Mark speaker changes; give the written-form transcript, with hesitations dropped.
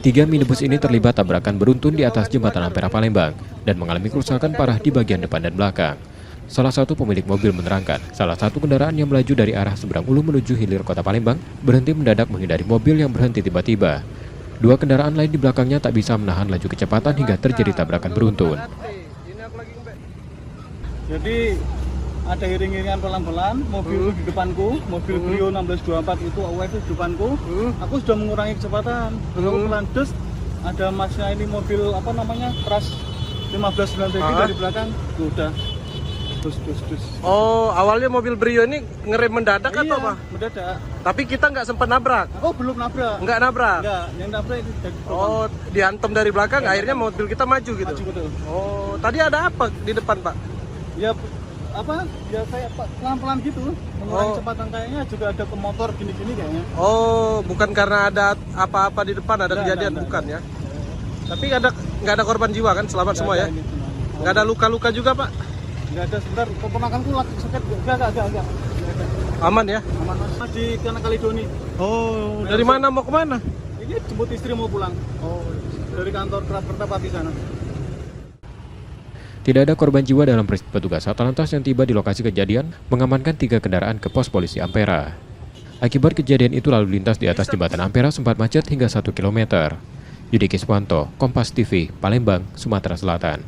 Speaker 1: Tiga minibus ini terlibat tabrakan beruntun di atas jembatan Ampera Palembang dan mengalami kerusakan parah di bagian depan dan belakang. Salah satu pemilik mobil menerangkan, salah satu kendaraan yang melaju dari arah Seberang Ulu menuju hilir kota Palembang berhenti mendadak menghindari mobil yang berhenti tiba-tiba. Dua kendaraan lain di belakangnya tak bisa menahan laju kecepatan hingga terjadi tabrakan beruntun.
Speaker 2: Jadi ada iring-iringan pelan-pelan, mobil di depanku, mobil Brio 1624 itu awal itu di depanku. Aku sudah mengurangi kecepatan, aku pelan dus. Ada masnya ini mobil apa namanya Trans 15 dari belakang, udah dus.
Speaker 3: Oh, awalnya mobil Brio ini ngerem mendadak atau apa?
Speaker 2: Mendadak.
Speaker 3: Tapi kita nggak sempat nabrak.
Speaker 2: Aku belum nabrak.
Speaker 3: Nggak nabrak.
Speaker 2: Enggak, yang nabrak itu dari depan.
Speaker 3: Oh, dihantam dari belakang, akhirnya mobil kita maju gitu.
Speaker 2: Maju betul.
Speaker 3: Oh, tadi ada apa di depan, Pak?
Speaker 2: Ya apa? Ya kayak pelan-pelan gitu. Mengurangi kecepatan kayaknya juga ada ke motor gini-gini kayaknya.
Speaker 3: Oh, bukan karena ada apa-apa di depan, ada kejadian, bukan ya? Tapi nggak ada korban jiwa kan, selamat semua ya? Nggak ada luka-luka juga, Pak?
Speaker 2: Nggak ada, sebentar keponakanku lagi sakit. Enggak.
Speaker 3: Aman ya?
Speaker 2: Aman mas. Di Kana Kalidoni.
Speaker 3: Oh, dari mana mau kemana?
Speaker 2: Ini jemput istri mau pulang. Oh, dari kantor Pertapati sana.
Speaker 1: Tidak ada korban jiwa dalam peristiwa. Petugas Satlantas yang tiba di lokasi kejadian mengamankan 3 kendaraan ke pos polisi Ampera. Akibat kejadian itu lalu lintas di atas jembatan Ampera sempat macet hingga 1 km. Yudi Kiswanto, Kompas TV, Palembang, Sumatera Selatan.